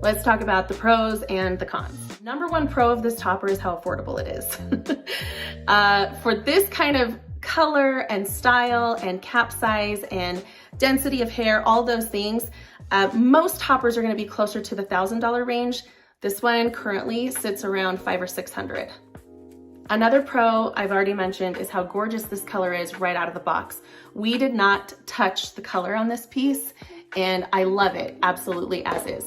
Let's talk about the pros and the cons. Number one pro of this topper is how affordable it is. For this kind of color and style and cap size and density of hair, all those things, most toppers are gonna be closer to the $1,000 range. This one currently sits around $500 or $600. Another pro I've already mentioned is how gorgeous this color is right out of the box. We did not touch the color on this piece, and I love it absolutely as is.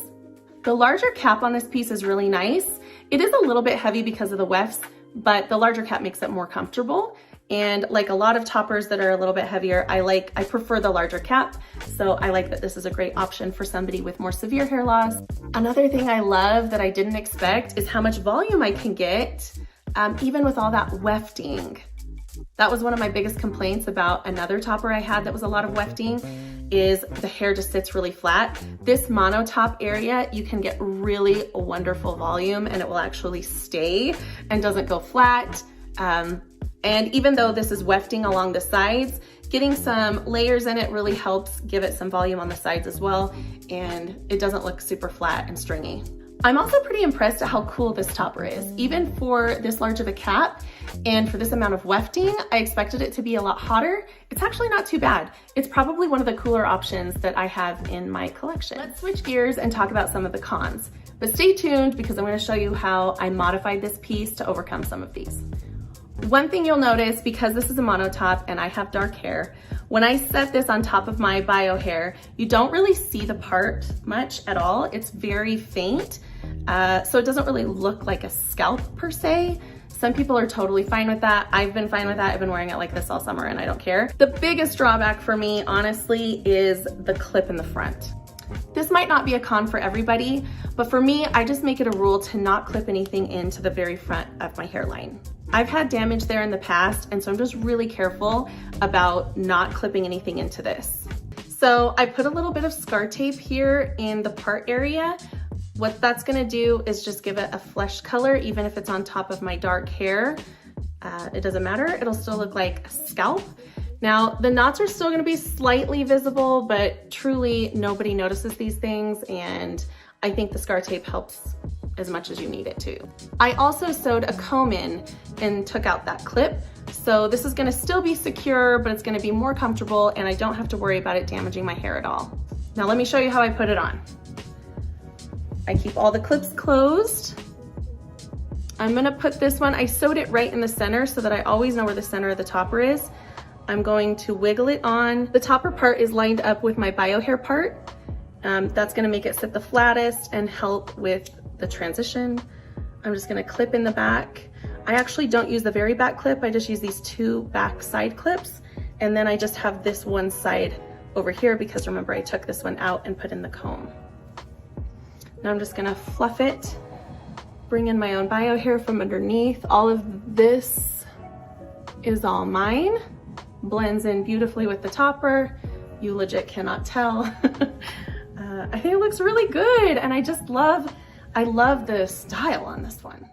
The larger cap on this piece is really nice. It is a little bit heavy because of the wefts, but the larger cap makes it more comfortable. And like a lot of toppers that are a little bit heavier, I prefer the larger cap. So I like that this is a great option for somebody with more severe hair loss. Another thing I love that I didn't expect is how much volume I can get, even with all that wefting. That was one of my biggest complaints about another topper I had that was a lot of wefting, is the hair just sits really flat. This mono top area, you can get really wonderful volume and it will actually stay and doesn't go flat. And even though this is wefting along the sides, getting some layers in it really helps give it some volume on the sides as well, and it doesn't look super flat and stringy. I'm also pretty impressed at how cool this topper is. Even for this large of a cap and for this amount of wefting, I expected it to be a lot hotter. It's actually not too bad. It's probably one of the cooler options that I have in my collection. Let's switch gears and talk about some of the cons. But stay tuned because I'm going to show you how I modified this piece to overcome some of these. One thing you'll notice, because this is a mono top and I have dark hair, when I set this on top of my bio hair, you don't really see the part much at all. It's very faint, so it doesn't really look like a scalp per se. Some people are totally fine with that. I've been fine with that. I've been wearing it like this all summer and I don't care. The biggest drawback for me, honestly, is the clip in the front. This might not be a con for everybody, but for me, I just make it a rule to not clip anything into the very front of my hairline. I've had damage there in the past, and so I'm just really careful about not clipping anything into this. So I put a little bit of scar tape here in the part area. What that's gonna do is just give it a flesh color, even if it's on top of my dark hair. It doesn't matter, it'll still look like a scalp. Now, the knots are still gonna be slightly visible, but truly nobody notices these things, and I think the scar tape helps as much as you need it to. I also sewed a comb in and took out that clip. So this is gonna still be secure, but it's gonna be more comfortable and I don't have to worry about it damaging my hair at all. Now let me show you how I put it on. I keep all the clips closed. I'm gonna put this one, I sewed it right in the center so that I always know where the center of the topper is. I'm going to wiggle it on. The topper part is lined up with my bio hair part. That's gonna make it sit the flattest and help with the transition. I'm just gonna clip in the back. I actually don't use the very back clip, I just use these two back side clips, and then I just have this one side over here because remember I took this one out and put in the comb. Now I'm just gonna fluff it, bring in my own bio hair from underneath. All of this is all mine. Blends in beautifully with the topper. You legit cannot tell. I think it looks really good, and I love the style on this one.